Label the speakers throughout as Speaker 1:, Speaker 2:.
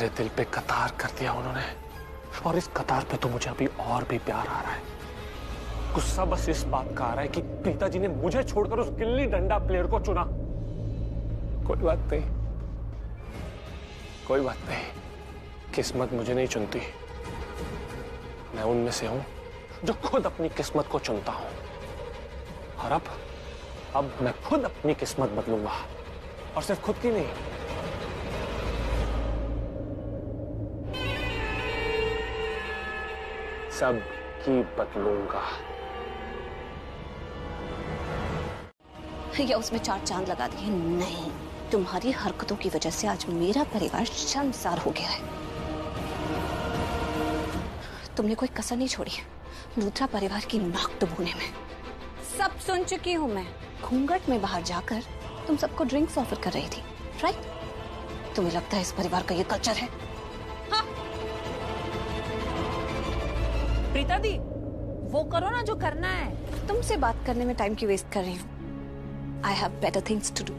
Speaker 1: मेरे दिल पे कतार कर दिया उन्होंने, और इस कतार पे तो मुझे अभी और भी प्यार आ रहा है। गुस्सा बस इस बात का आ रहा है कि प्रीता जी ने मुझे छोड़कर उस गिल्ली डंडा प्लेयर को चुना। कोई बात नहीं, कोई बात नहीं, किस्मत मुझे नहीं चुनती। मैं उनमें से हूं जो खुद अपनी किस्मत को चुनता हूं। और अब मैं खुद अपनी किस्मत बदलूंगा, और सिर्फ खुद की नहीं, सबकी बदलूंगा।
Speaker 2: या उसमें 4 चांद लगा दिए? नहीं, तुम्हारी हरकतों की वजह से आज मेरा परिवार शर्मसार हो गया है। तुमने कोई कसर नहीं छोड़ी लूथरा परिवार की नाक डुबोने में। सब सुन चुकी हूं मैं। घूंघट में बाहर जाकर तुम सबको ड्रिंक्स ऑफर कर रही थी, राइट? तुम्हें लगता है इस परिवार का ये कल्चर है? हाँ?
Speaker 3: प्रीता दी, वो करो ना जो करना है।
Speaker 2: तुमसे बात करने में टाइम क्यों वेस्ट कर रही हूँ? I have better things to do.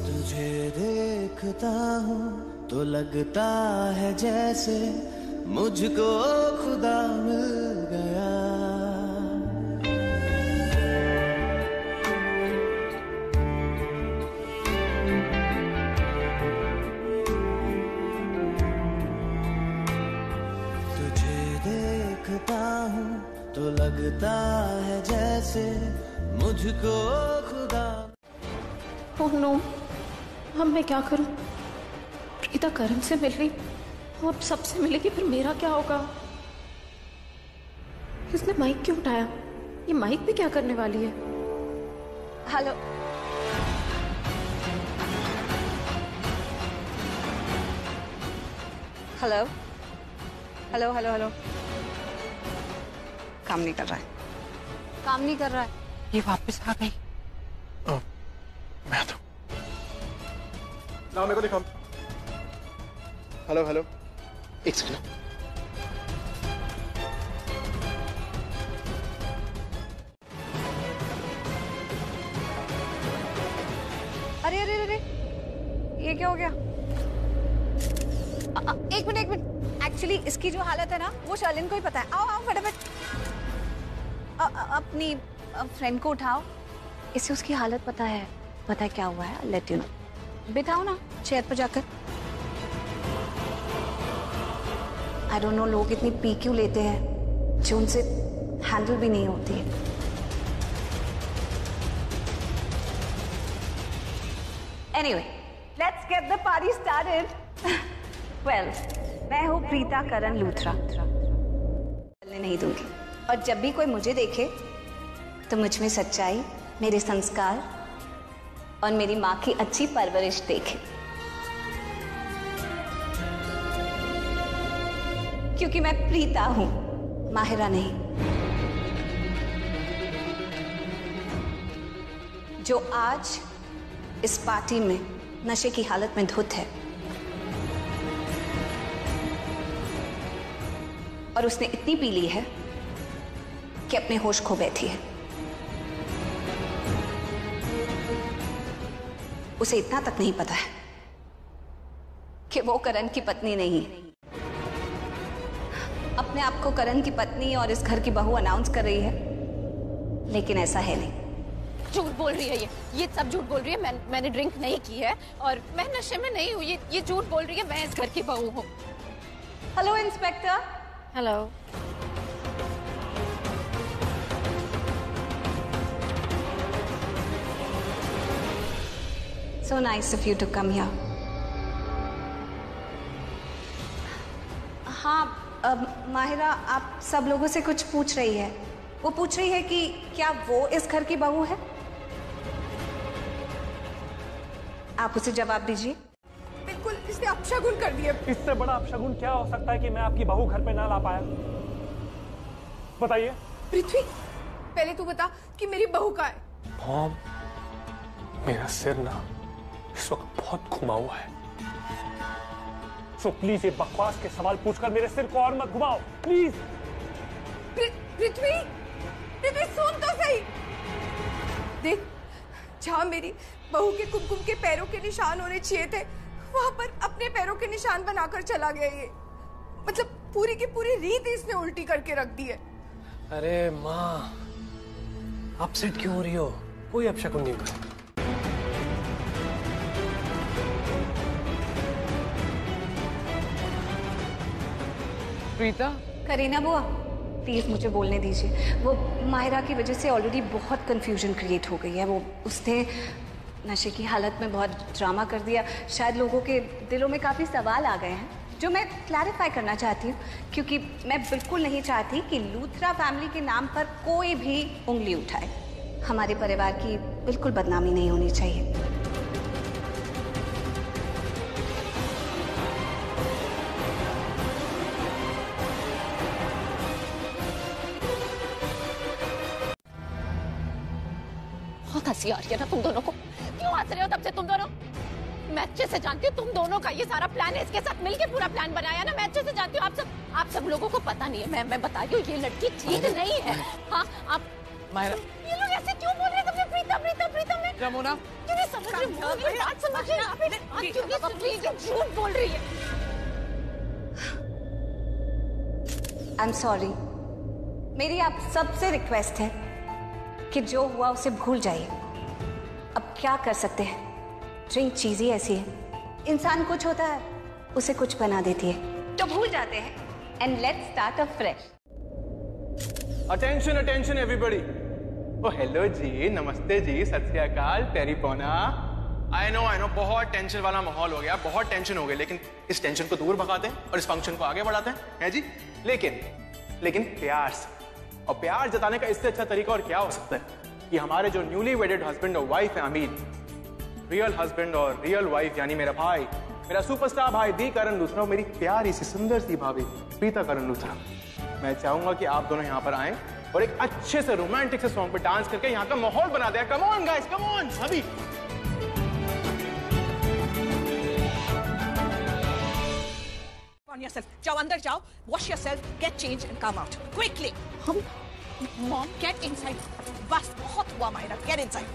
Speaker 4: तुझे देखता हूँ तो लगता है जैसे मुझको खुदा मिल गया। तुझे देखता हूँ तो लगता है जैसे मुझको खुदा।
Speaker 5: ओह नो, अब मैं क्या करूं? प्रीता करण से मिल रही, अब सबसे मिलेगी, फिर मेरा क्या होगा? इसने माइक क्यों उठाया? ये माइक भी क्या करने वाली है?
Speaker 2: Hello, hello, hello, hello, hello. काम नहीं कर रहा है, काम नहीं कर रहा है।
Speaker 3: ये वापस आ गई।
Speaker 1: मैं तो
Speaker 6: ना मेरे को दिखाओ। हेलो हेलो, एक सेकंड।
Speaker 2: अरे अरे अरे, ये क्या हो गया? एक मिनट, एक मिनट। एक्चुअली इसकी जो हालत है ना, वो शर्लिन को ही पता है। आओ आओ फटाफट, अपनी फ्रेंड को उठाओ। इसे उसकी हालत पता है, पता है क्या हुआ है। Let you know. बिठाओ ना चेयर पर जाकर। आई डोंट नो लोग इतनी पी क्यों लेते हैं जो उनसे हैंडल भी नहीं होती है। Anyway, let's get the party started. Well, मैं हूँ प्रीता करण लूथरा। चलने नहीं दूंगी, और जब भी कोई मुझे देखे तो मुझ में सच्चाई, मेरे संस्कार और मेरी माँ की अच्छी परवरिश देखे। क्योंकि मैं प्रीता हूं, माहिरा नहीं, जो आज इस पार्टी में नशे की हालत में धुत है, और उसने इतनी पी ली है कि अपने होश खो बैठी है। उसे इतना तक नहीं पता है कि वो करण की पत्नी नहीं है। अपने आप को करण की पत्नी और इस घर की बहू अनाउंस कर रही है, लेकिन ऐसा है नहीं।
Speaker 3: झूठ बोल रही है ये सब झूठ बोल रही है। मैंने ड्रिंक नहीं की है और मैं नशे में नहीं हूँ। ये झूठ बोल रही है। मैं इस घर की बहू हूँ।
Speaker 2: Hello inspector.
Speaker 3: Hello.
Speaker 2: So nice of you to come here. हाँ, माहिरा आप सब लोगों से कुछ पूछ रही है। वो पूछ रही है कि क्या वो इस घर की बहू है? आप उसे जवाब दीजिए।
Speaker 3: बिल्कुल, इसने अपशगुन कर दिया।
Speaker 1: इससे बड़ा अपशगुन क्या हो सकता है कि मैं आपकी बहू घर पे ना ला पाया? बताइए।
Speaker 3: पृथ्वी, पहले तू बता कि मेरी बहू का है।
Speaker 1: मॉम, मेरा सिर ना इस वक्त बहुत घुमा हुआ है, सो प्लीज ये बकवास के सवाल पूछकर मेरे सिर को और मत घुमाओ, प्लीज।
Speaker 3: पृथ्वी, पृथ्वी सुन तो सही। देख, जहां मेरी बहू के कुमकुम के पैरों के निशान होने चाहिए थे, वहां पर अपने पैरों के निशान बनाकर चला गया ये। मतलब पूरी की पूरी रीत इसने उल्टी करके रख दी है।
Speaker 1: अरे माँ, अपसेट क्यों हो रही हो? कोई अपशकुन नहीं हुआ।
Speaker 6: प्रीता,
Speaker 2: करीना बुआ, प्लीज मुझे बोलने दीजिए। वो माहिरा की वजह से ऑलरेडी बहुत कंफ्यूजन क्रिएट हो गई है। वो उसने नशे की हालत में बहुत ड्रामा कर दिया। शायद लोगों के दिलों में काफ़ी सवाल आ गए हैं जो मैं क्लैरिफाई करना चाहती हूँ, क्योंकि मैं बिल्कुल नहीं चाहती कि लूथरा फैमिली के नाम पर कोई भी उंगली उठाए। हमारे परिवार की बिल्कुल बदनामी नहीं होनी चाहिए।
Speaker 3: बहुत हंसी आ रही है ना तुम दोनों को? क्यों हंस रहे हो तब से तुम दोनों? मैं अच्छे से जानती हूँ तुम दोनों का ये सारा प्लान है, इसके साथ मिलके पूरा प्लान बनाया ना। मैं अच्छे से जानती हूँ। आप सब लोगों को पता नहीं है। मैं बता रही हूँ, ये लड़की ठीक नहीं है। हाँ, आप
Speaker 6: माहिरा,
Speaker 3: ये लोग ऐसे क्यों बोल रहे हैं? तुमने प्रीतम प्रीतम प्रीतम ने
Speaker 6: रमोना,
Speaker 3: क्यों नहीं समझ रही? मेरी बात समझिए। आप क्यों नहीं सुन रही? ये झूठ बोल रही है।
Speaker 2: I am sorry. मेरी आप सबसे रिक्वेस्ट है कि जो हुआ उसे भूल जाइए। अब क्या कर सकते हैं? ड्रिंक चीज ही ऐसी है, इंसान कुछ होता है उसे कुछ बना देती है, तो भूल जाते हैं। And let's start a fresh.
Speaker 7: Attention attention everybody. Oh hello ji, नमस्ते जी, सत श्री अकाल, तेरी पोना। आई नो बहुत टेंशन वाला माहौल हो गया, बहुत टेंशन हो गई, लेकिन इस टेंशन को दूर भगाते हैं और इस फंक्शन को आगे बढ़ाते हैं, है जी। लेकिन प्यार से, और प्यार जताने का इससे अच्छा तरीका और क्या हो सकता है कि हमारे जो न्यूली वेडेड हस्बैंड और वाइफ है अमीर, रियल हस्बैंड और रियल वाइफ यानी मेरा भाई, मेरा सुपरस्टार भाई दी करण लूथरा और मेरी प्यारी सी सुंदर सी भाभी प्रीता करण लूथरा। मैं चाहूंगा कि आप दोनों यहाँ पर आएं और एक अच्छे से रोमांटिक से सॉन्ग पे डांस करके यहाँ का माहौल बना दें। Come on guys, come on. अभी
Speaker 8: जाओ, अंदर जाओ, wash yourself, get change and come out quickly. Mom, get inside. बस बहुत हुआ मायरा, गेट इनसाइड।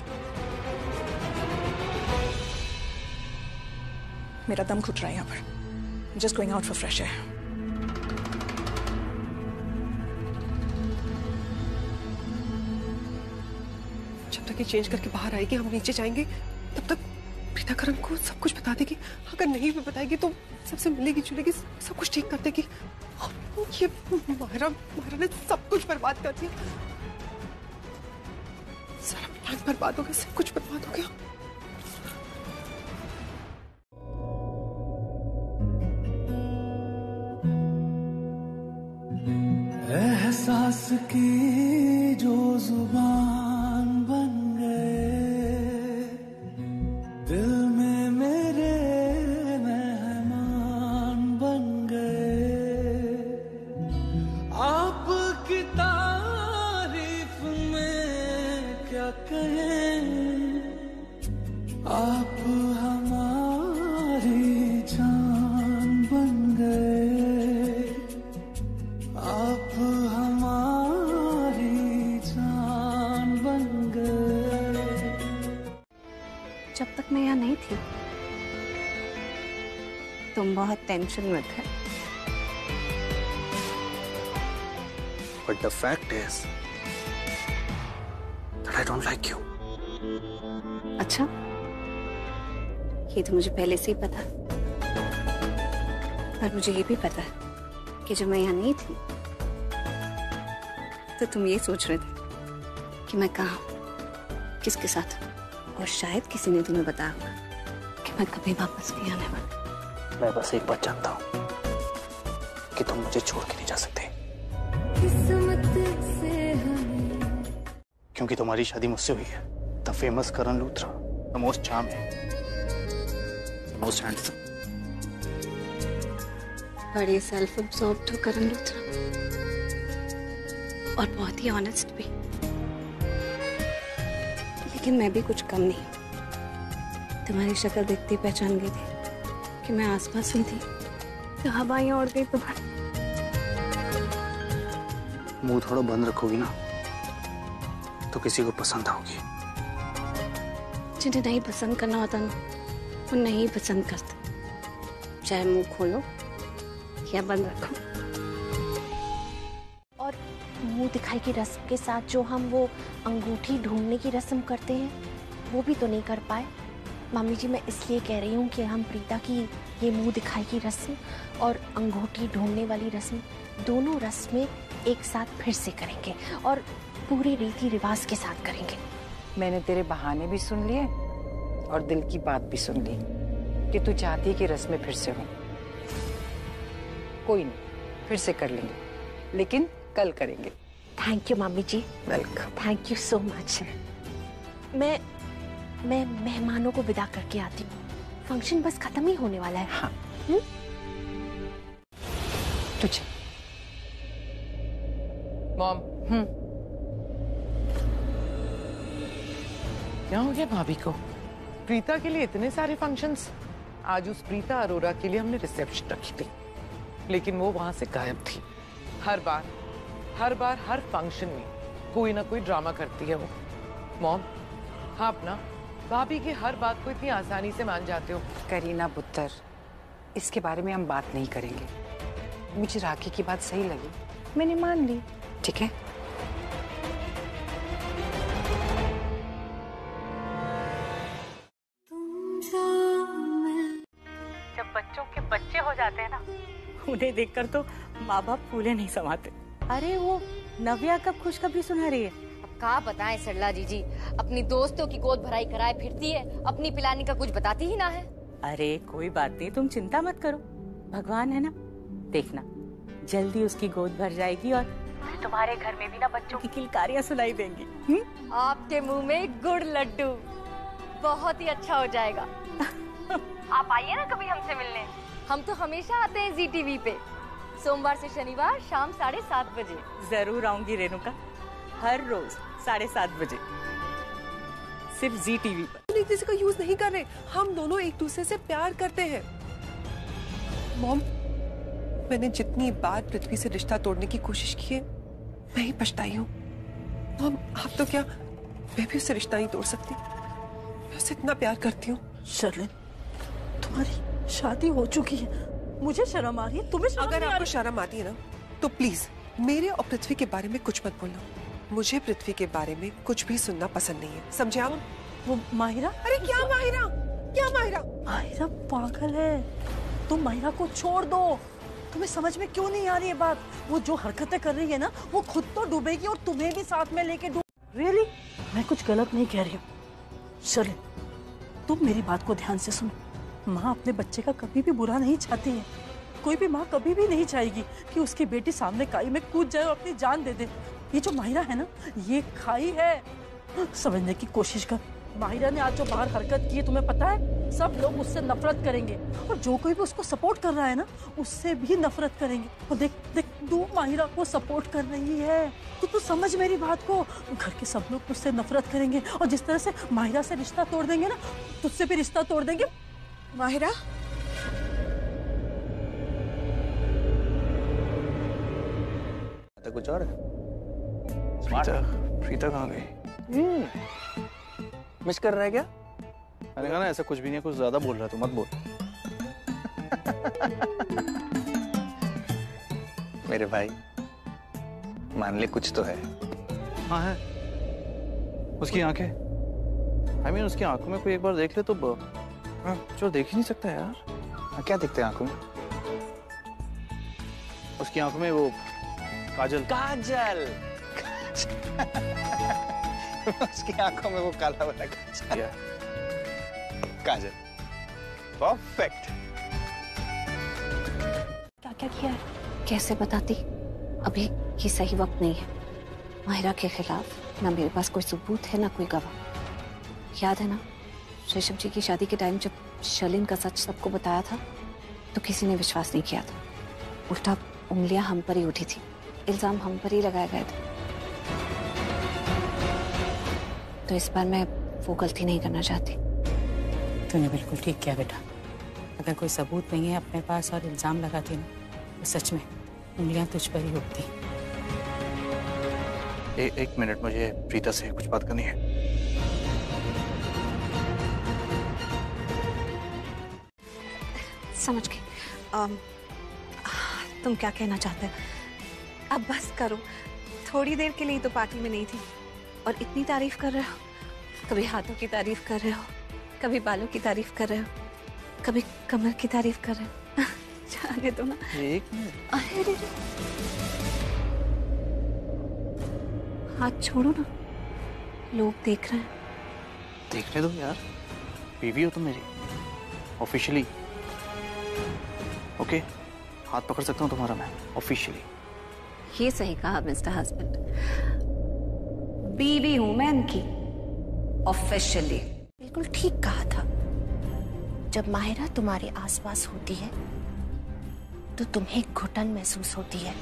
Speaker 8: मेरा दम घुट रहा है यहाँ पर। Just going out for fresh air.
Speaker 9: जब तक ये चेंज करके बाहर आएगी, हम नीचे जाएंगे, तब तक प्रीता करण को सब कुछ बता देगी। अगर नहीं भी बताएगी तो सबसे मिलेगी जुलेगी, सब कुछ ठीक कर देगी। ये माहिरा ने सब कुछ बर्बाद कर दिया। सारा प्लान बर्बाद हो गया, सब कुछ बर्बाद हो गया।
Speaker 4: एहसास की जो जुबान बन गए, दिल में मेरे मेहमान बन गए। आपकी तारीफ में क्या कहें, आप हमारी जान बन गए, आप हमारी जान बन गए।
Speaker 2: जब तक मैं यहाँ नहीं थी तुम बहुत टेंशन में थे,
Speaker 1: But the fact is that I don't like you.
Speaker 2: अच्छा, ये तो मुझे पहले से ही पता, पर मुझे ये भी पता है कि जब मैं यहाँ नहीं थी तो तुम ये सोच रहे थे कि मैं कहाँ हूँ, किसके साथ हूँ, और शायद किसी ने तुम्हें बताया होगा कि मैं कभी वापस नहीं आने वाली।
Speaker 1: मैं बस एक बात जानता हूँ कि तुम मुझे छोड़ के नहीं जा सकते, क्योंकि तुम्हारी शादी मुझसे हुई है। The famous Karan Luthra, the most charming, the most handsome.
Speaker 2: बड़े सेल्फ अब्सॉर्ब्ड हो करण लूथरा, और बहुत ही ऑनेस्ट भी। लेकिन मैं भी कुछ कम नहीं। तुम्हारी शक्ल देखती पहचान गई थी कि मैं आसपास ही थी, तो हवाएं उड़ गई तुम्हारी।
Speaker 10: मुंह थोड़ा बंद रखोगी ना तो किसी को पसंद आओगी।
Speaker 2: जिन्हें नहीं पसंद करना होता ना, वो नहीं पसंद करते, चाहे मुंह खोलो या बंद रखो।
Speaker 5: और मुंह दिखाई की रस्म के साथ जो हम वो अंगूठी ढूंढने की रस्म करते हैं, वो भी तो नहीं कर पाए। मम्मी जी, मैं इसलिए कह रही हूँ कि हम प्रीता की ये मुंह दिखाई की रस्म और अंगूठी ढूंढने वाली रस्म, दोनों रस्में एक साथ फिर से करेंगे और पूरे रीति रिवाज के साथ करेंगे।
Speaker 6: मैंने तेरे बहाने भी सुन लिए और दिल की बात भी सुन ली कि तू चाहती है कि रस्में फिर से हों। कोई नहीं, फिर से कर लेंगे, लेकिन कल करेंगे।
Speaker 5: Thank you mummy ji.
Speaker 6: Welcome.
Speaker 5: Thank you so much. मैं मेहमानों को विदा करके आती हूँ, फंक्शन बस खत्म ही होने वाला है।
Speaker 6: हाँ। तुझे मॉम,
Speaker 11: क्या हो गया भाभी को? प्रीता के लिए इतने सारे फंक्शंस। आज उस प्रीता अरोरा के लिए हमने रिसेप्शन रखी थी, लेकिन वो वहां से गायब थी। हर बार हर फंक्शन में कोई ना कोई ड्रामा करती है वो। मॉम, आप ना भाभी की हर बात को इतनी आसानी से मान जाते हो।
Speaker 6: करीना पुत्र, इसके बारे में हम बात नहीं करेंगे। मुझे राखी की बात सही लगी, मैंने मान ली। ठीक है?
Speaker 12: जब बच्चों के बच्चे हो जाते हैं ना, उन्हें देखकर तो माँ बाप फूले नहीं समाते। अरे वो नव्या कब खुशखबरी सुना रही है?
Speaker 13: अब कहाँ बताएं सरला जीजी, अपनी दोस्तों की गोद भराई कराए फिरती है, अपनी पिलानी का कुछ बताती ही ना है।
Speaker 12: अरे कोई बात नहीं, तुम चिंता मत करो, भगवान है ना, देखना जल्दी उसकी गोद भर जाएगी और तुम्हारे घर में भी ना बच्चों की किलकारियाँ सुनाई देंगी।
Speaker 13: आपके मुंह में गुड़ लड्डू, बहुत ही अच्छा हो जाएगा। आप आइए ना कभी हमसे मिलने, हम तो हमेशा आते हैं जी टीवी पे, सोमवार से शनिवार शाम 7:30 बजे।
Speaker 12: जरूर आऊंगी रेणुका, हर रोज 7:30 बजे, सिर्फ जी टीवी पर।
Speaker 9: एक दूसरे का यूज नहीं कर रहे, हम दोनों एक दूसरे से प्यार करते हैं। मॉम, मैंने जितनी बार पृथ्वी से रिश्ता तोड़ने की कोशिश की है, मैं ही पछताई हूँ। मॉम, आप तो क्या, मैं भी उससे रिश्ता नहीं तोड़ सकती। मैं उससे इतना प्यार करती हूँ।
Speaker 12: शर्लिन, तुम्हारी शादी हो चुकी है, मुझे शर्म आ रही है, तुम्हें शर्म
Speaker 9: अगर
Speaker 12: नहीं आ
Speaker 9: आपको
Speaker 12: रही?
Speaker 9: शर्म आती है ना, तो प्लीज मेरे और पृथ्वी के बारे में कुछ मत बोलना। मुझे पृथ्वी के बारे में कुछ भी सुनना पसंद नहीं है, समझे आप?
Speaker 12: वो माहिरा?
Speaker 9: अरे क्या माहिरा, क्या माहिरा?
Speaker 12: माहिरा पागल है, तुम माहिरा को छोड़ दो। तुम्हें समझ में क्यों नहीं आ रही है बात? वो जो हरकतें कर रही है ना, वो खुद तो डूबेगी और तुम्हें भी साथ में लेके रियली? मैं कुछ गलत नहीं कह रही हूँ। शर्लिन, तुम मेरी बात को ध्यान से सुनो। माँ अपने बच्चे का कभी भी बुरा नहीं चाहती है। कोई भी माँ कभी भी नहीं चाहेगी कि उसकी बेटी सामने खाई में कूद जाए और अपनी जान दे दे। ये जो माहिरा है ना, ये खाई है, समझने की कोशिश कर। माहिरा ने आज जो बाहर हरकत की है, तुम्हें पता है, सब लोग उससे नफरत करेंगे और जो कोई भी उसको सपोर्ट कर रहा है ना, उससे भी नफरत करेंगे। और देख देख, तू माहिरा को सपोर्ट कर रही है, तो तू समझ मेरी बात को। घर के सब लोग उससे नफरत करेंगे और जिस तरह से माहिरा से रिश्ता तोड़ देंगे ना, तुझसे भी रिश्ता तोड़ देंगे।
Speaker 3: माहिरा,
Speaker 10: कुछ और
Speaker 1: प्रीता कहाँ गई?
Speaker 10: मिस कर रहा है क्या?
Speaker 1: मैंने कहा ना ऐसा कुछ भी नहीं है, कुछ ज्यादा बोल रहा है तो मत बोल।
Speaker 10: मेरे भाई, मान ले कुछ तो है।
Speaker 1: हाँ है, उसकी आंखें, उसकी आंखों में कोई एक बार देख ले तो जो देख ही नहीं सकता यार।
Speaker 10: क्या दिखते हैं आंखों में?
Speaker 1: उसकी आंखों में वो काजल।
Speaker 10: काजल। उसकी आंखों में वो काला वाला काजल। काजल, परफेक्ट।
Speaker 2: क्या क्या किया है? कैसे बताती? अभी ये सही वक्त नहीं है। माहिरा के खिलाफ ना मेरे पास कोई सबूत है ना कोई गवाह। याद है ना, ऋषभ जी की शादी के टाइम जब शर्लिन का सच सबको बताया था, तो किसी ने विश्वास नहीं किया था। उल्टा उंगलियां हम पर ही उठी थी, इल्जाम हम पर ही लगाए गए थे। तो इस बार मैं वो गलती नहीं करना चाहती।
Speaker 6: तूने बिल्कुल ठीक किया बेटा। अगर कोई सबूत नहीं है अपने पास और इल्जाम लगाती ना, तो सच में उंगलियां तुझ पर ही उठती।
Speaker 10: एक मिनट, मुझे प्रीता से कुछ बात करनी है।
Speaker 2: समझ गई। तुम क्या कहना चाहते हो? अब बस करो, थोड़ी देर के लिए तो पार्टी में नहीं थी और इतनी तारीफ कर रहे हो। कभी हाथों की तारीफ कर रहे हो, कभी बालों की तारीफ कर रहे हो, कभी कमर की तारीफ कर रहे हो। जाने दो ना।
Speaker 10: एक मिनट।
Speaker 2: अरे रे रे। हाथ छोड़ो ना, लोग देख रहे हैं।
Speaker 10: देखने दो यार, बीवी हो तुम मेरी ऑफिशियली। ओके, हाथ पकड़ सकता हूँ तुम्हारा मैं ऑफिशियली।
Speaker 2: ये सही कहा मिस्टर हस्बैंड, बीवी हूं मैं इनकी ऑफिशियली।
Speaker 5: बिल्कुल ठीक कहा था। जब माहिरा तुम्हारे आसपास होती है तो तुम्हें घुटन महसूस होती है।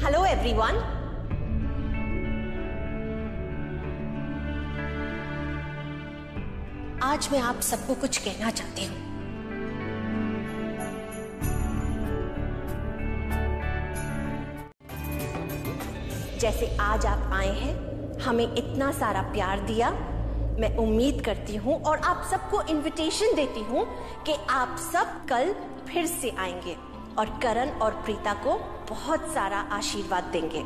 Speaker 5: हेलो एवरीवन, आज मैं आप सबको कुछ कहना चाहती हूँ। जैसे आज आप आए हैं, हमें इतना सारा प्यार दिया, मैं उम्मीद करती हूँ और आप सबको इनविटेशन देती हूँ कि आप सब कल फिर से आएंगे और करण और प्रीता को बहुत सारा आशीर्वाद देंगे।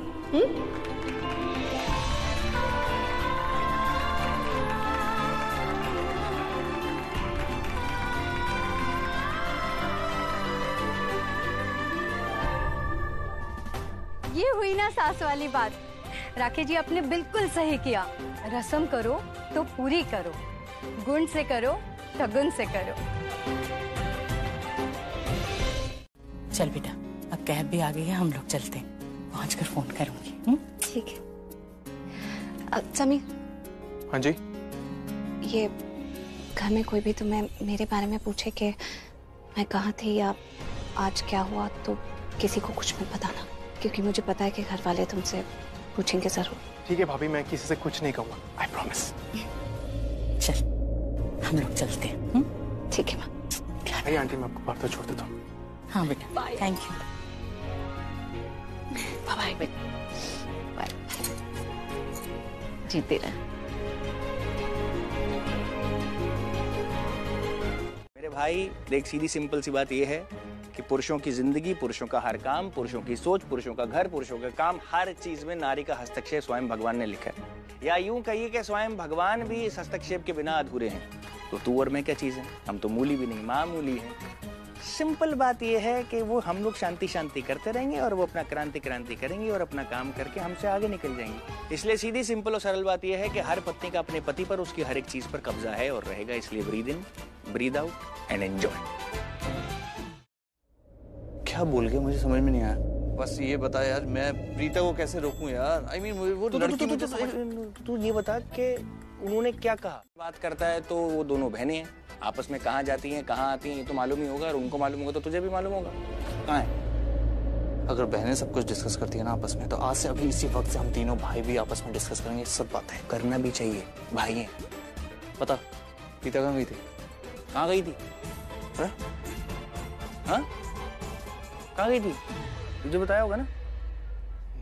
Speaker 13: ये हुई ना सास वाली बात। राखी जी आपने बिल्कुल सही किया। रस्म करो तो पूरी करो, गुण से करो शगुन से करो।
Speaker 6: चल बेटा, अब कैब भी आ गई है, हम लोग चलते हैं। पहुंचकर फोन करूंगी।
Speaker 2: ठीक है। समीर।
Speaker 7: हाँ जी।
Speaker 2: ये घर में कोई भी तुम्हें मेरे बारे में पूछे कि मैं कहाँ थी या आज क्या हुआ, तो किसी को कुछ मत बताना, क्योंकि मुझे पता है कि घर वाले तुमसे पूछेंगे जरूर।
Speaker 7: ठीक है भाभी, मैं किसी से कुछ नहीं कहूँगा, आई प्रॉमिस।
Speaker 6: चल हम लोग चलते हैं।
Speaker 2: ठीक है माँ।
Speaker 7: अरे आंटी, मैं आपको बाहर तो छोड़ देता हूँ।
Speaker 6: हाँ बेटा, thank you.
Speaker 2: Bye bye. Bye. जीते रहे।
Speaker 10: मेरे भाई देख, सीधी सिंपल सी बात यह है कि पुरुषों की जिंदगी, पुरुषों का हर काम, पुरुषों की सोच, पुरुषों का घर, पुरुषों का काम, हर चीज में नारी का हस्तक्षेप स्वयं भगवान ने लिखा है। या यूं कहिए कि स्वयं भगवान भी इस हस्तक्षेप के बिना अधूरे हैं। तो तू और मैं क्या चीज है? हम तो मूली भी नहीं, मामूली है। सिंपल बात यह है कि वो हम लोग शांति शांति करते रहेंगे और वो अपना क्रांति करेंगे और अपना काम करके हमसे आगे निकल जाएंगे। इसलिए सीधी सिंपल और सरल बात यह है कि हर पत्नी का अपने पति पर, उसकी हर एक चीज पर कब्जा है और रहेगा। इसलिए breathe in, breathe out and enjoy. क्या बोल गए, मुझे समझ में नहीं आया।
Speaker 14: बस ये बता यार, मैं प्रीता को कैसे रोकूं यार? आई मीन वो लड़की मुझे
Speaker 10: तू ये बता कि उन्होंने क्या कहा। बात करता है तो वो दोनों बहनें हैं, आपस में कहाँ जाती हैं कहाँ आती हैं ये तो मालूम ही होगा, और उनको मालूम होगा तो तुझे भी मालूम होगा। कहाँ है?
Speaker 14: अगर बहनें सब कुछ डिस्कस करती है ना आपस में, तो आज से अभी इसी वक्त से हम तीनों भाई भी आपस में डिस्कस करेंगे सब बातें।
Speaker 10: करना भी चाहिए, भाई हैं।
Speaker 14: पता प्रीता कहाँ गई थी?
Speaker 10: कहाँ गई थी? हाँ कहाँ गई थी? तुझे बताया होगा ना?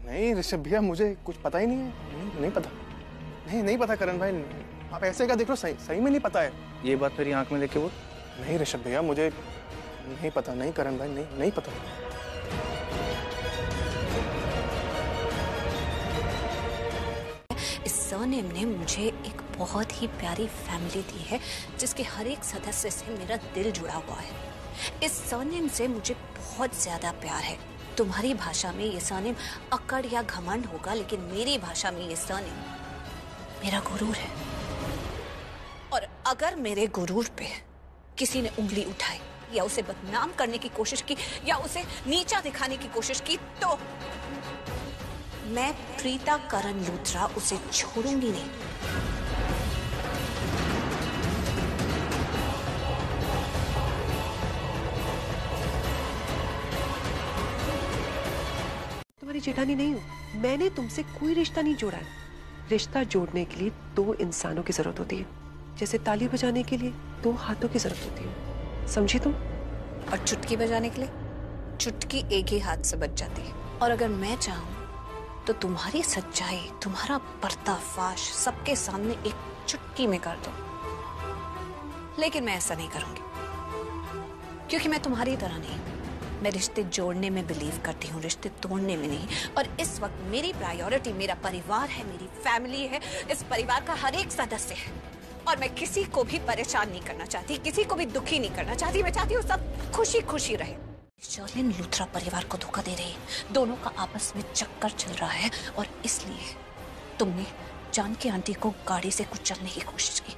Speaker 7: नहीं ऋषभ भैया, मुझे कुछ पता ही नहीं है। नहीं पता। नहीं पता करण भाई, आप ऐसे क्या देख रहे हो? सही में नहीं पता है।
Speaker 10: ये बात मेरी आंख में देखे वो?
Speaker 7: नहीं ऋषभ भैया, मुझे नहीं पता। नहीं करण भाई, नहीं पता।
Speaker 5: इस सरनेम ने मुझे एक बहुत ही प्यारी फैमिली दी है, जिसके हर एक सदस्य से मेरा दिल जुड़ा हुआ है। इस सरनेम से मुझे बहुत ज्यादा प्यार है। तुम्हारी भाषा में ये सरनेम अकड़ या घमंड होगा, लेकिन मेरी भाषा में ये सरनेम मेरा गुरूर है। और अगर मेरे गुरूर पे किसी ने उंगली उठाई या उसे बदनाम करने की कोशिश की या उसे नीचा दिखाने की कोशिश की, तो
Speaker 2: मैं प्रीता करण लूथरा उसे छोड़ूंगी नहीं।
Speaker 9: तुम्हारी जेठानी नहीं हूँ, मैंने तुमसे कोई रिश्ता नहीं जोड़ा है। रिश्ता जोड़ने के लिए दो इंसानों की जरूरत होती है, जैसे ताली बजाने के लिए दो हाथों की जरूरत होती है, समझी तुम?
Speaker 2: और चुटकी बजाने के लिए चुटकी एक ही हाथ से बज जाती है। और अगर मैं चाहूं तो तुम्हारी सच्चाई, तुम्हारा पर्दाफाश सबके सामने एक चुटकी में कर दो। लेकिन मैं ऐसा नहीं करूंगी, क्योंकि मैं तुम्हारी तरह नहीं। मैं रिश्ते जोड़ने में बिलीव करती हूँ, रिश्ते तोड़ने में नहीं। और इस वक्त मेरी प्रायोरिटी मेरा परिवार है, मेरी फैमिली है, इस परिवार का हर एक सदस्य है। और मैं किसी को भी परेशान नहीं करना चाहती, किसी को भी दुखी नहीं करना चाहती। मैं चाहती हूँ सब खुशी खुशी रहे। शर्लिन लूथरा परिवार को धोखा दे रही है, दोनों का आपस में चक्कर चल रहा है। और इसलिए तुमने जानकी आंटी को गाड़ी से कुचलने की कोशिश की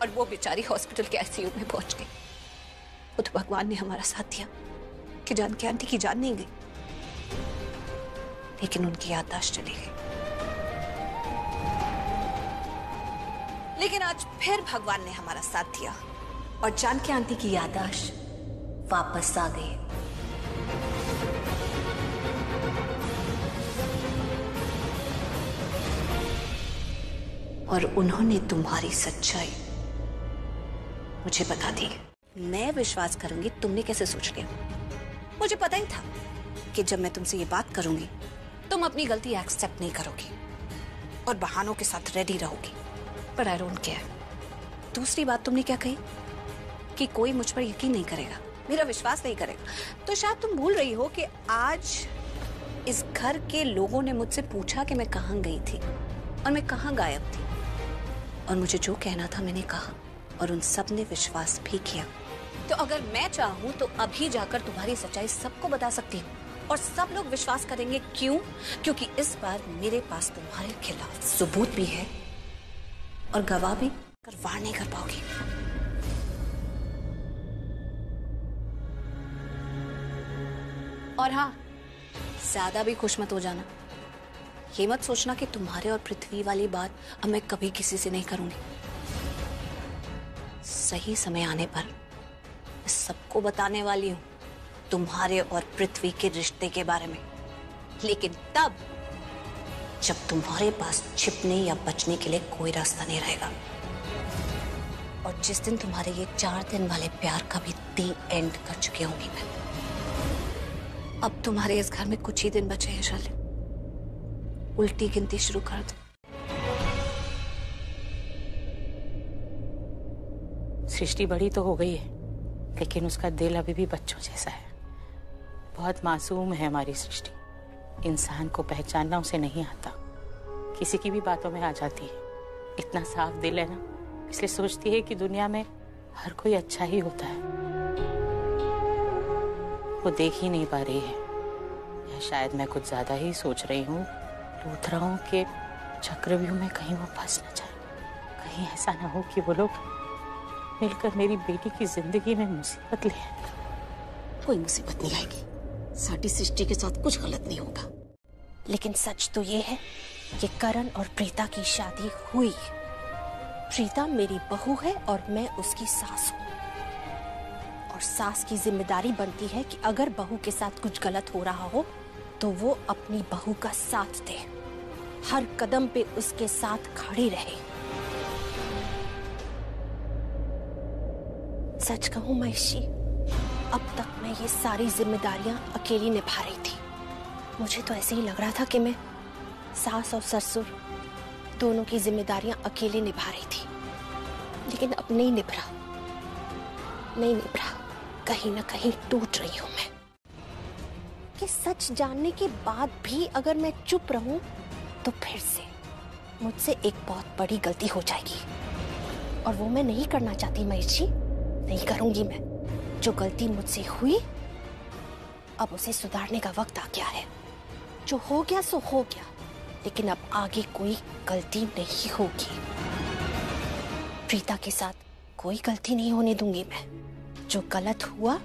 Speaker 2: और वो बेचारी हॉस्पिटल के आईसीयू में पहुंच गई। वो तो भगवान ने हमारा साथ दिया कि जानकी आंटी की जान नहीं गई, लेकिन उनकी याददाश्त चली गई। लेकिन आज फिर भगवान ने हमारा साथ दिया और जानकी आंटी की याददाश्त वापस आ गई। और उन्होंने तुम्हारी सच्चाई मुझे बता दी। मैं विश्वास करूंगी, तुमने कैसे सोच लिया? मुझे पता ही था कि जब मैं तुमसे ये बात करूंगी तुम अपनी गलती एक्सेप्ट नहीं करोगी और बहानों के साथ रेडी रहोगी। पर आई डोंट केयर। दूसरी बात तुमने क्या कही कि कोई मुझ पर यकीन नहीं करेगा, मेरा विश्वास नहीं करेगा। तो शायद तुम भूल रही हो कि आज इस घर के लोगों ने मुझसे पूछा कि मैं कहाँ गई थी और मैं कहाँ गायब थी। और मुझे जो कहना था मैंने कहा और उन सब ने विश्वास भी किया। तो अगर मैं चाहूं तो अभी जाकर तुम्हारी सच्चाई सबको बता सकती हूँ और सब लोग विश्वास करेंगे। क्यों? क्योंकि इस बार मेरे पास तुम्हारे खिलाफ सबूत भी है और गवाह भी। कर वार नहीं कर पाओगी। और हाँ, ज्यादा भी खुश मत हो जाना। ये मत सोचना कि तुम्हारे और पृथ्वी वाली बात अब मैं कभी किसी से नहीं करूंगी। सही समय आने पर सबको बताने वाली हूं तुम्हारे और पृथ्वी के रिश्ते के बारे में, लेकिन तब जब तुम्हारे पास छिपने या बचने के लिए कोई रास्ता नहीं रहेगा। और जिस दिन तुम्हारे ये 4 दिन वाले प्यार का भी दी एंड कर चुकी होंगी मैं। अब तुम्हारे इस घर में कुछ ही दिन बचे हैं शर्लिन, उल्टी गिनती शुरू कर दो।
Speaker 6: सृष्टि बड़ी तो हो गई है, लेकिन उसका दिल अभी भी बच्चों जैसा है। बहुत मासूम है हमारी सृष्टि। इंसान को पहचानना उसे नहीं आता, किसी की भी बातों में आ जाती है। इतना साफ दिल है ना, इसलिए सोचती है कि दुनिया में हर कोई अच्छा ही होता है। वो देख ही नहीं पा रही है, या शायद मैं कुछ ज्यादा ही सोच रही हूँ। लूथराओं के चक्रव्यूह में कहीं वो फंस न जाए, कहीं ऐसा ना हो कि वो लोग मिलकर मेरी बेटी की जिंदगी में मुसीबत ले आए।
Speaker 2: कोई मुसीबत नहीं आएगी, साडी सृष्टि के साथ कुछ गलत नहीं होगा।
Speaker 5: लेकिन सच तो ये है कि करण और प्रीता की शादी हुई। प्रीता मेरी बहू है और मैं उसकी सास हूँ। और सास की जिम्मेदारी बनती है कि अगर बहू के साथ कुछ गलत हो रहा हो तो वो अपनी बहू का साथ दे, हर कदम पे उसके साथ खड़ी रहे। सच कहूं महिषी, अब तक मैं ये सारी जिम्मेदारियां अकेली निभा रही थी। मुझे तो ऐसे ही लग रहा था कि मैं सास और ससुर दोनों की जिम्मेदारियां अकेले निभा रही थी, लेकिन अब नहीं निभ रहा। कहीं ना कहीं टूट रही हूं मैं कि सच जानने के बाद भी अगर मैं चुप रहूं तो फिर से मुझसे एक बहुत बड़ी गलती हो जाएगी, और वो मैं नहीं करना चाहती महेश जी, नहीं करूंगी मैं। जो गलती मुझसे हुई अब उसे सुधारने का वक्त आ गया है। जो हो गया सो हो गया, लेकिन अब आगे कोई गलती नहीं होगी। प्रीता के साथ कोई गलती नहीं होने दूंगी मैं। जो गलत हुआ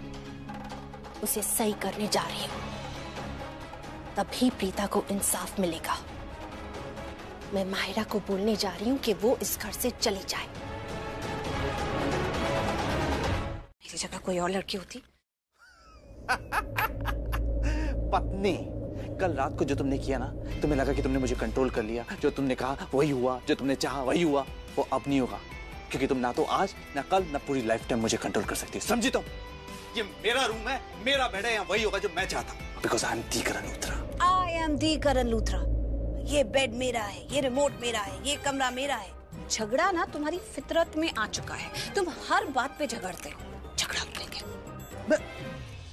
Speaker 5: उसे सही करने जा रही हूँ। तभी प्रीता को इंसाफ मिलेगा। मैं माहिरा को बोलने जा रही हूँ कि वो इस घर से चली जाए। मेरी जगह कोई और लड़की होती।
Speaker 14: पत्नी, कल रात को जो तुमने किया ना, तुम्हें लगा कि तुमने मुझे कंट्रोल कर लिया। जो तुमने कहा वही हुआ, जो तुमने चाहा वही हुआ। वो अब नहीं होगा, क्योंकि तुम ना तो आज ना कल ना पूरी लाइफ टाइम मुझे कंट्रोल कर सकती। समझी तुम? ये मेरा रूम है, मेरा बेड है, यहाँ वही होगा जो मैं चाहता हूँ। Because I am the Karan Luthra.
Speaker 2: I am the Karan Luthra. ये बेड मेरा है, ये रिमोट मेरा है, ये कमरा मेरा है। झगड़ा ना तुम्हारी फितरत में आ चुका है। तुम हर बात पे झगड़ते हो। झगड़ा लेंगे।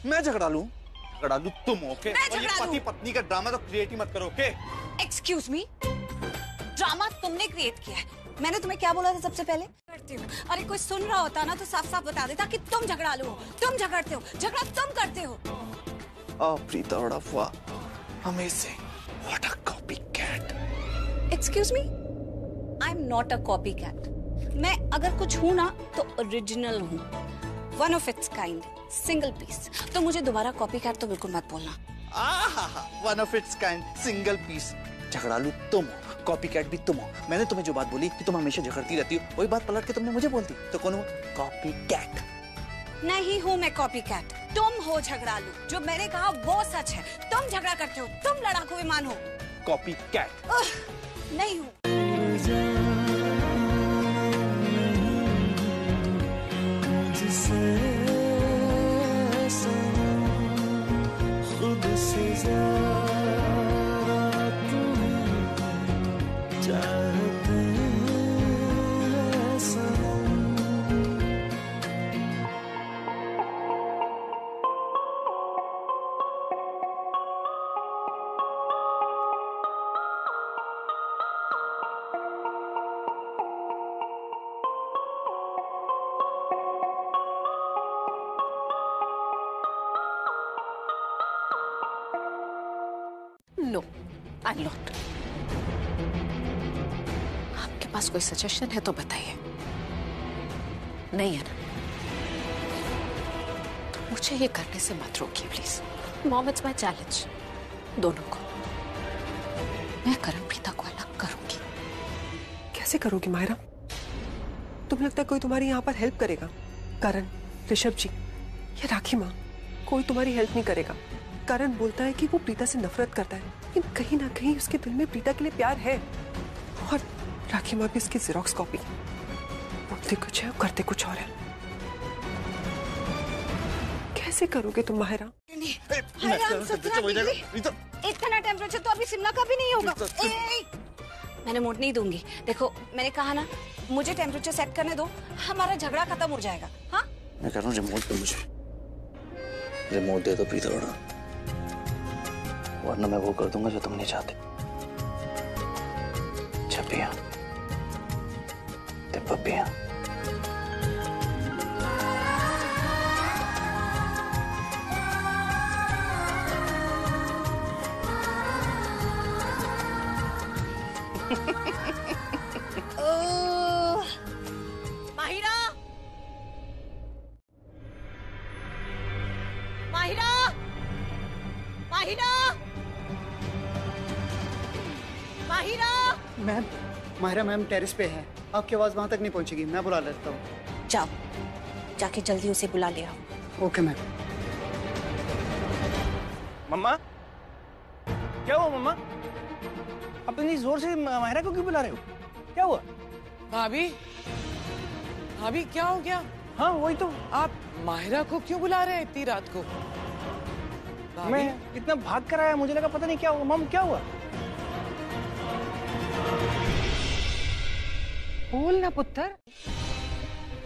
Speaker 14: मैं झगड़ा लूं? झगड़ा लूं तुम, ओके? और ये पति पत्नी का ड्रामा तो क्रिएट ही मत करो, ओके?
Speaker 2: एक्सक्यूज मी, ड्रामा तुमने क्रिएट किया है। मैंने तुम्हें क्या बोला था सबसे पहले? करती हूँ। अरे कोई सुन रहा होता ना तो साफ साफ बता देता कि तुम झगड़ालू हो, तुम झगड़ते हो, झगड़ा तुम करते हो।
Speaker 14: प्रीता, वाह, amazing, what a copycat.
Speaker 2: Excuse me, I am not a copycat. मैं अगर कुछ हूँ ना तो ओरिजिनल हूँ, one of its kind, single piece. तो मुझे दोबारा कॉपीकैट तो बिल्कुल मत बोलना।
Speaker 14: One of its kind, single piece. झगड़ालू तुम हो, कॉपीकैट भी तुम हो। मैंने तुम्हें जो बात बोली कि तुम हमेशा झगड़ती रहती हो, वही बात पलट के तुमने मुझे बोल दी। तो कौन हुआ कॉपीकैट?
Speaker 2: नहीं हूँ मैं कॉपीकैट, तुम हो झगड़ालू। जो मैंने कहा वो सच है। तुम झगड़ा करते हो, तुम लड़ाकू विमान हो।
Speaker 14: कॉपीकैट
Speaker 2: नहीं हूँ।
Speaker 4: खुद से ज़्यादा तुम्हें चाहते हैं सनम।
Speaker 8: No, I not. आपके पास कोई सजेशन है तो बताइए। नहीं है ना? तो मुझे ये करने से मत रोकिए please. Mom, it's my challenge दोनों को। मैं करण प्रीता को अलग करूंगी।
Speaker 9: कैसे करोगी माहिरा? तुम्हें लगता है कोई तुम्हारी यहाँ पर हेल्प करेगा? करण, ऋषभ जी या राखी माँ, कोई तुम्हारी हेल्प नहीं करेगा। करण बोलता है कि वो प्रीता से नफरत करता है, लेकिन कहीं ना कहीं उसके दिल में प्रीता के लिए प्यार है। और राखी माँ भी उसकी जेरोक्स कॉपी। बोलते कुछ है, करते कुछ और है। कैसे करोगे तुम माहिरा?
Speaker 2: इतना टेम्परेचर तो अभी शिमला का भी नहीं होगा। मैं रिमोट नहीं दूंगी। देखो मैंने कहा ना, मुझे टेम्परेचर सेट करने दो, हमारा झगड़ा खत्म हो जाएगा। हाँ,
Speaker 14: मैं कह रहा हूँ रिमोट पे मुझे रिमोट दे दो प्रीता, वरना मैं वो कर दूंगा जो तुम नहीं चाहते। छपिया ते पपिया।
Speaker 8: Mahira, Mahira, Mahira, Mahira.
Speaker 15: Ma'am, Mahira ma'am terrace पे है, आपकी आवाज वहां तक नहीं पहुंचेगी। मैं बुला लेता हूँ।
Speaker 2: जाओ, जाके जल्दी उसे बुला ले आओ।
Speaker 15: Okay ma'am.
Speaker 10: मम्मा, क्या हुआ मम्मा? आप इतनी जोर से माहिरा को क्यों बुला रहे हो? क्या हुआ?
Speaker 11: भाभी, भाभी क्या हो गया?
Speaker 10: हाँ वही तो।
Speaker 11: आप माहिरा को क्यों बुला रहे हैं इतनी रात को?
Speaker 10: मैं इतना भाग कर आया, मुझे लगा पता नहीं क्या हुआ। मम, क्या हुआ?
Speaker 11: बोल ना पुत्र।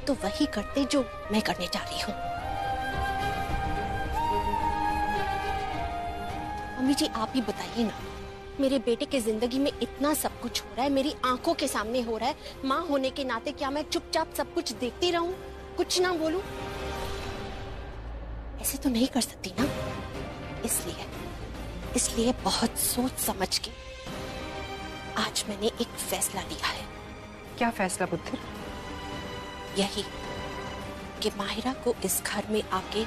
Speaker 5: तो वही करते जो मैं करने जा रही हूँ। मम्मी जी आप ही बताइए ना, मेरे बेटे की जिंदगी में इतना सब कुछ हो रहा है, मेरी आंखों के सामने हो रहा है। माँ होने के नाते क्या मैं चुपचाप सब कुछ देखती रहूं, कुछ ना बोलूं? ऐसे तो नहीं कर सकती ना। इसलिए बहुत सोच समझ के आज मैंने एक फैसला लिया है।
Speaker 9: क्या फैसला पुत्र?
Speaker 5: यही कि माहिरा को इस घर में आके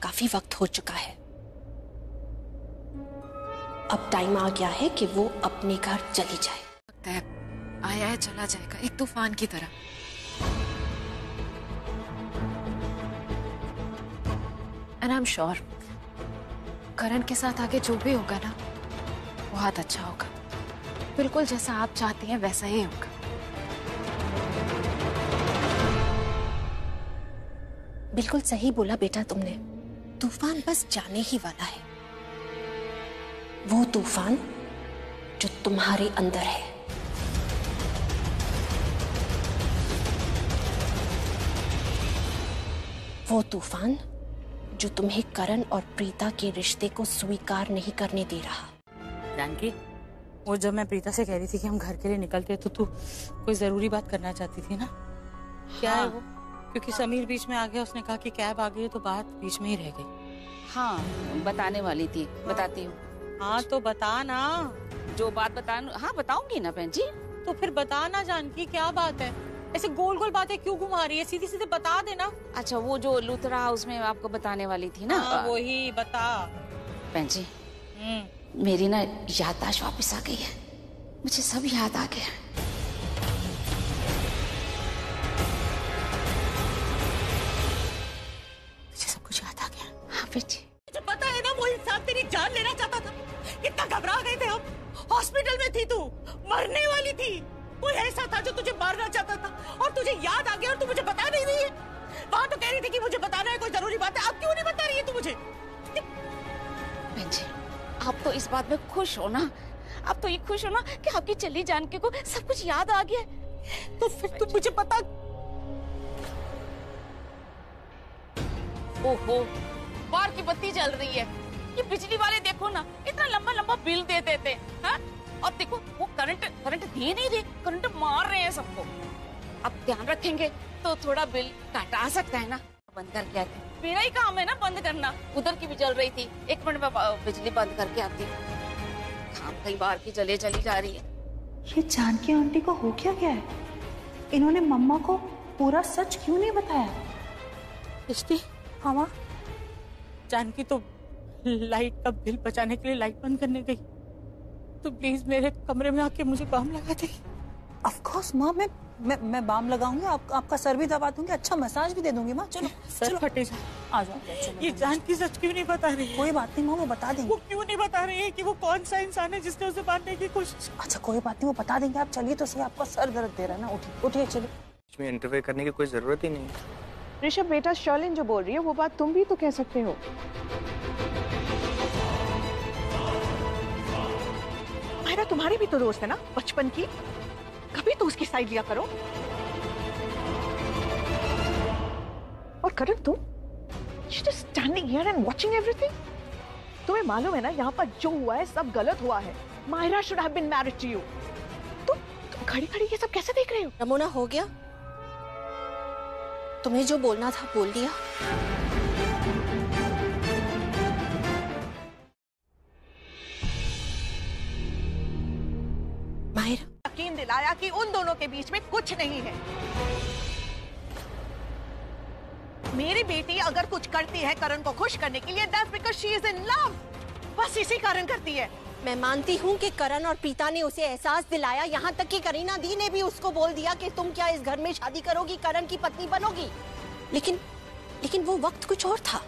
Speaker 5: काफी वक्त हो चुका है। अब टाइम आ गया है कि वो अपने घर चली जाए।
Speaker 16: आया है चला जाएगा, एक तूफान की तरह। एंड आई एम श्योर करण के साथ आगे जो भी होगा ना बहुत अच्छा होगा, बिल्कुल जैसा आप चाहती हैं वैसा ही होगा।
Speaker 5: बिल्कुल सही बोला बेटा तुमने, तूफान बस जाने ही वाला है, वो तूफान जो तुम्हारे अंदर है। वो तूफान जो तुम्हें करण और प्रीता के रिश्ते को स्वीकार नहीं करने दे रहा।
Speaker 6: जानकी, वो जब मैं प्रीता से कह रही थी कि हम घर के लिए निकलते तो तू कोई जरूरी बात करना चाहती थी ना? क्या है वो? क्योंकि समीर बीच में आ गया, उसने कहा कि कैब आ गई है, तो बात बीच में ही रह गई।
Speaker 17: हाँ, बताने वाली थी, बताती हूँ।
Speaker 6: हाँ तो बता ना।
Speaker 17: जो बात हाँ बताऊंगी ना बहन जी।
Speaker 6: तो फिर बता ना जानकी, क्या बात है? ऐसे गोल गोल बातें क्यों घुमा रही है? सीधी सीधे बता देना।
Speaker 17: अच्छा, वो जो लुथरा हाउस में आपको बताने वाली थी ना।
Speaker 6: हाँ, वही बता।
Speaker 17: बहन जी, मेरी ना याददाश्त वापस आ गई है, मुझे सब याद आ गया।
Speaker 6: मुझे सब कुछ याद आ गया।
Speaker 17: हाँ बेटी,
Speaker 8: मुझे पता है ना, वो इंसान तेरी जान लेना चाहता था। कितना घबरा गए थे हम। हॉस्पिटल में थी तू, मरने वाली थी। कोई ऐसा था जो तुझे मारना चाहता था और तुझे याद आ गया और तू मुझे बता नहीं रही है। वहां तो कह रही थी कि मुझे बताना है, कोई जरूरी बात है। अब क्यों नहीं बता रही है तू मुझे?
Speaker 17: बहन जी, आप तो इस बात में खुश हो ना? आप तो ये खुश हो ना कि आपकी चली जानकी को सब कुछ याद आ गया?
Speaker 8: तो फिर तू मुझे बता।
Speaker 17: ओहो, बाहर की बत्ती जल रही है। ये बिजली वाले देखो ना, इतना लंबा लंबा बिल दे देते हैं। और देखो वो करंट दे नहीं रहे, करंट मार रहे हैं सबको। अब ध्यान रखेंगे तो थोड़ा बिल काटा आ सकता है ना। बंद करके आती, मेरा ही काम है ना बंद करना। उधर की भी जल रही थी, 1 मिनट में बिजली बंद करके आती। काम कई बार की चली जा रही है।
Speaker 2: ये जानकी आंटी को हो क्या गया है? इन्होंने मम्मा को पूरा सच क्यों नहीं बताया?
Speaker 6: रिश्ती,
Speaker 2: हाँ माँ।
Speaker 6: जानकी तो लाइट का बिल बचाने के लिए लाइट बंद करने गई। तो प्लीज मेरे कमरे में आके मुझे बाम लगा दे।
Speaker 12: ऑफ कोर्स माँ, मैं बाम लगाऊंगी, आपका सर भी दबा दूंगी, अच्छा मसाज भी दे दूंगी माँ। चलो
Speaker 6: सर फटे जा।
Speaker 12: आ जाओ।
Speaker 6: ये जानकी सच क्यों नहीं बता रही?
Speaker 12: कोई बात नहीं माँ, वो बता देंगे।
Speaker 6: वो क्यों नहीं बता रही है कि वो कौन सा इंसान है जिसने उसे मारने की कोशिश?
Speaker 12: अच्छा कोई बात नहीं, वो बता देंगे। आप चलिए तो सही, आपका सर दर्द दे रहा है ना। उठिए चलिए।
Speaker 10: इसमें इंटरफेयर करने की कोई जरूरत ही नहीं।
Speaker 11: ऋषभ बेटा, शर्लिन जो बोल रही है वो बात तुम भी तो कह सकते हो।
Speaker 8: मायरा तुम्हारी भी तो दोस्त है ना बचपन की, कभी तो उसकी साइड लिया करो। और करण, तुम just standing here and watching everything? तुम्हें मालूम है ना यहाँ पर जो हुआ है सब गलत हुआ है। Myra should have been married to you। तुम खड़ी खड़ी ये सब कैसे देख रहे हो?
Speaker 5: रमोना, हो गया? तुम्हें जो बोलना था बोल दिया।
Speaker 8: यकीन दिलाया कि उन दोनों के बीच में कुछ नहीं है। मेरी बेटी अगर कुछ करती है करण को खुश करने के लिए, that's because she is in love। बस इसी कारण करती है।
Speaker 5: मैं मानती हूँ कि करण और प्रीता ने उसे एहसास दिलाया, यहाँ तक कि करीना दी ने भी उसको बोल दिया कि तुम क्या इस घर में शादी करोगी, करण की पत्नी बनोगी। लेकिन वो वक्त कुछ और था।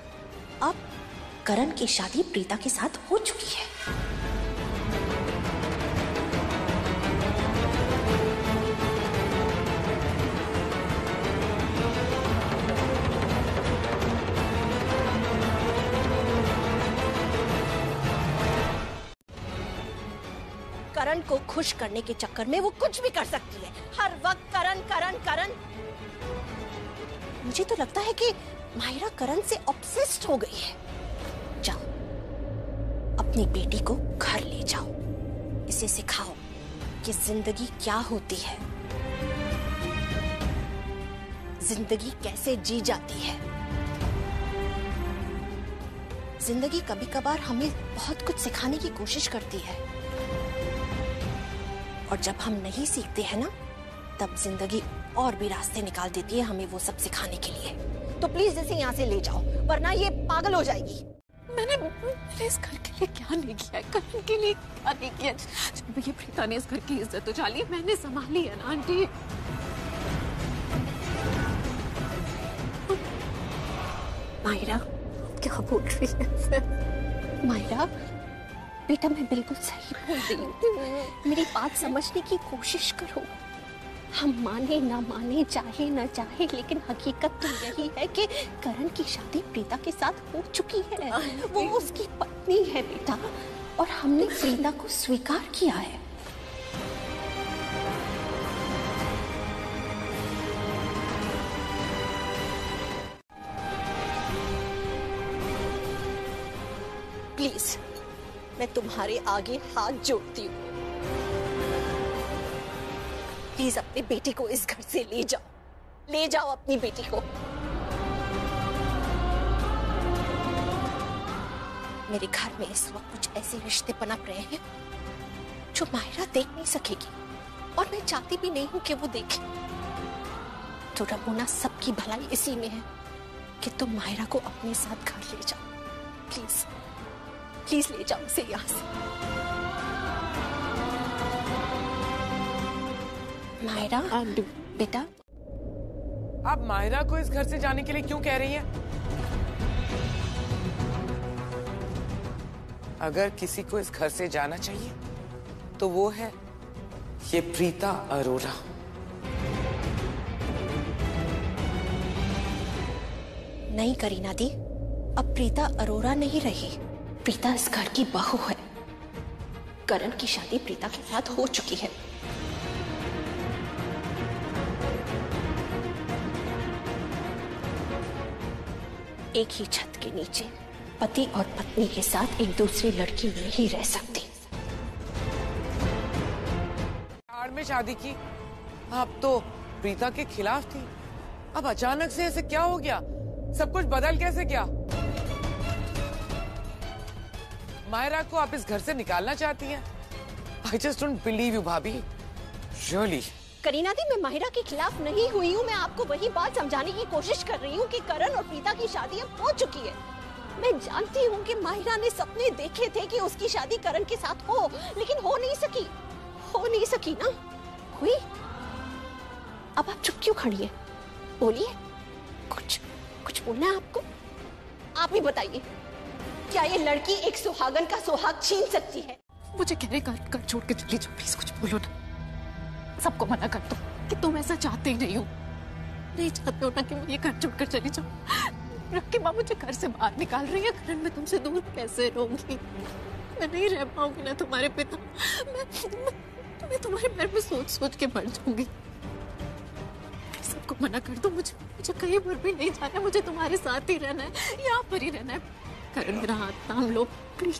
Speaker 5: अब करण की शादी प्रीता के साथ हो चुकी है। करण को खुश करने के चक्कर में वो कुछ भी कर सकती है। हर वक्त करण करण करण। मुझे तो लगता है कि मायरा करण से ऑब्सेस्ड हो गई है। जाओ, अपनी बेटी को घर ले जाओ, इसे सिखाओ कि जिंदगी क्या होती है, जिंदगी कैसे जी जाती है। जिंदगी कभी कभार हमें बहुत कुछ सिखाने की कोशिश करती है, और जब हम नहीं सीखते हैं ना, तब जिंदगी और भी रास्ते निकाल देती है हमें वो सब सिखाने के लिए। तो प्लीज इसे यहाँ से ले जाओ, वरना ये पागल हो जाएगी।
Speaker 16: मैंने इस घर के लिए क्या नहीं किया, करण के लिए क्या नहीं किया। जब ये प्रीता ने इस घर की इज्जत उछाली, मैंने संभाली है ना आंटी।
Speaker 5: मायरा क्या बोल रही है? मायरा बेटा मैं बिल्कुल सही बोल रही हूँ, मेरी बात समझने की कोशिश करो। हम माने ना माने, चाहे ना चाहे, लेकिन हकीकत तो यही है कि करण की शादी प्रीता के साथ हो चुकी है। वो उसकी पत्नी है बेटा, और हमने प्रीता को स्वीकार किया है। प्लीज मैं तुम्हारे आगे हाथ जोड़ती हूँ, प्लीज अपनी बेटी को इस घर से ले जाओ, ले जाओ अपनी बेटी को। मेरे घर में इस वक्त कुछ ऐसे रिश्ते पनप रहे हैं जो मायरा देख नहीं सकेगी, और मैं चाहती भी नहीं हूं कि वो देखे। तो रमोना सबकी भलाई इसी में है कि तुम मायरा को अपने साथ घर ले जाओ। प्लीज प्लीज ले जाओ उसे यहाँ से। मायरा बेटा,
Speaker 11: आप मायरा को इस घर से जाने के लिए क्यों कह रही हैं? अगर किसी को इस घर से जाना चाहिए तो वो है ये प्रीता अरोरा।
Speaker 5: नहीं करीना दी, अब प्रीता अरोरा नहीं रही, प्रीता इस घर की बहू है। करण की शादी प्रीता के साथ हो चुकी है। एक ही छत के नीचे पति और पत्नी के साथ एक दूसरी लड़की नहीं रह सकती।
Speaker 11: आड़ में शादी की, आप तो प्रीता के खिलाफ थी, अब अचानक से ऐसे क्या हो गया? सब कुछ बदल कैसे गया? मायरा को आप इस घर से निकालना चाहती हैं? I just don't believe you, भाभी। Really?
Speaker 5: करीना दी, मैं माहिरा के खिलाफ नहीं हुई हूँ। मैं आपको वही बात समझाने की कोशिश कर रही हूँ कि करण और प्रीता की शादी अब हो चुकी है। मैं जानती हूँ कि माहिरा ने सपने देखे थे कि उसकी शादी करण के साथ हो, लेकिन हो नहीं सकी। हो नहीं सकी ना, हुई। अब आप चुप क्यों खड़ी है? बोलिए, कुछ बोलना है आपको? आप ही बताइए, क्या ये लड़की एक सुहागन का सुहाग छीन सकती है?
Speaker 16: मुझे कहने कर छोड़ के चली जाओ, प्लीज कुछ बोलो ना। सबको मना कर दो कि तुम ऐसा चाहते ही नहीं हो। नहीं चाहते हो ना कि मैं ये घर छोड़कर चली जाऊं। रक्की माँ मुझे घर से बाहर निकाल रही है। करण, मैं तुमसे दूर कैसे रहूंगी? मैं नहीं रह पाऊंगी ना तुम्हारे पिता। मैं तुम्हारे बारे में सोच सोच के मर जाऊंगी। सबको मना कर दो, मुझे कहीं पर भी नहीं जाना। मुझे तुम्हारे साथ ही रहना है, यहाँ पर ही रहना है। करण, मेरा हाथ थाम लो please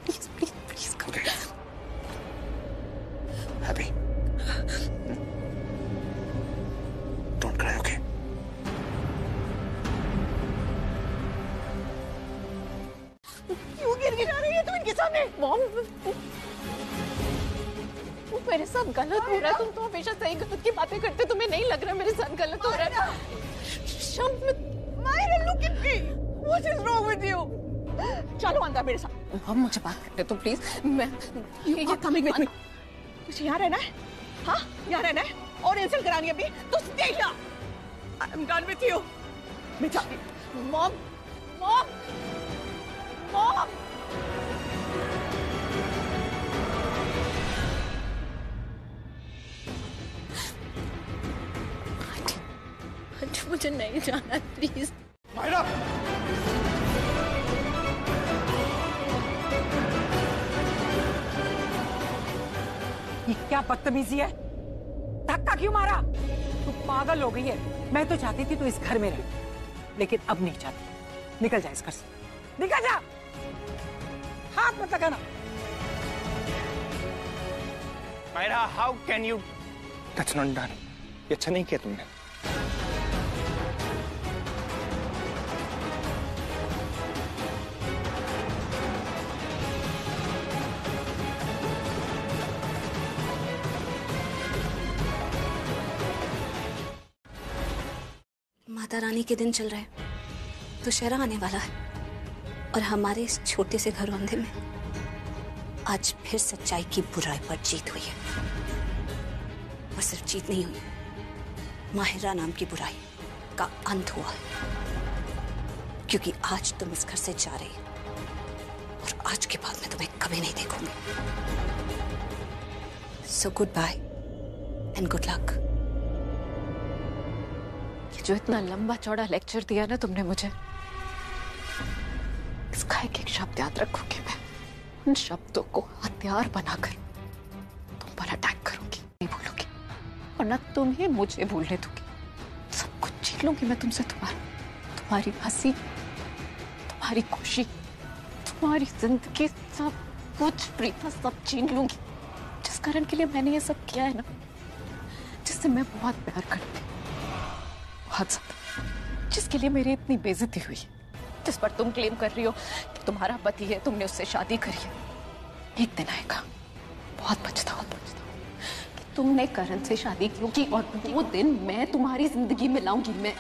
Speaker 16: please please please.
Speaker 14: Happy, don't cry, okay?
Speaker 16: क्यों गिड़गिड़ा रही है तू इनके सामने? मॉम, मेरे साथ गलत हो रहा है। तुम तो हमेशा सही गलत की बातें करते, तुम्हें नहीं लग रहा मेरे साथ गलत हो रहा है?
Speaker 12: Myra, look at me. What is wrong with you? चलो अंदर मेरे साथ।
Speaker 16: मॉम, मुझे बात करने दो प्लीज। मैं
Speaker 12: You are coming with me. तुझे यहाँ रहना है? हाँ, यहाँ रहना है और इंसल्ट करानी है अभी? तो stay here. I am done with you. मैं जाती हूँ।
Speaker 16: Mom, mom, mom. मुझे नहीं जाना प्लीज।
Speaker 14: मायरा,
Speaker 12: ये क्या बदतमीजी है? धक्का क्यों मारा? तू पागल हो गई है। मैं तो चाहती थी तू इस घर में रहे, लेकिन अब नहीं चाहती। निकल जा इस घर से, निकल जा। हाथ मत लगाना।
Speaker 10: Myra, how can you? That's not done. ये अच्छा नहीं किया तुमने।
Speaker 2: माता रानी के दिन चल रहा है, दुशहरा आने वाला है। और हमारे इस छोटे से घरौंदे में आज फिर सच्चाई की बुराई पर जीत हुई है। और सिर्फ जीत नहीं हुई, माहिरा नाम की बुराई का अंत हुआ है, क्योंकि आज तुम इस घर से जा रही हो और आज के बाद मैं तुम्हें कभी नहीं देखूंगी। So good bye and good luck.
Speaker 16: ये जो इतना लंबा चौड़ा लेक्चर दिया ना तुमने मुझे, इसका एक शब्द याद रखूंगी मैं। उन शब्दों को हथियार बनाकर तुम पर अटैक करूंगी, नहीं भूलूंगी, और न तुम ही मुझे भूलने दूंगी। सब कुछ छीन लूंगी मैं तुमसे, तुम्हारी हंसी, तुम्हारी खुशी, तुम्हारी जिंदगी, सब कुछ प्रीता, सब छीन लूंगी। जिस कारण के लिए मैंने ये सब किया है ना, जिससे मैं बहुत प्यार करती हूँ, बहुत ज्यादा, जिसके लिए मेरी इतनी बेइज्जती हुई है, जिस पर तुम क्लेम कर रही हो कि तुम्हारा पति है, तुमने उससे शादी करी है। एक दिन आएगा, बहुत पछताओ कि तुमने करण से शादी क्यों की, और वो दिन मैं तुम्हारी जिंदगी में लाऊंगी। मैं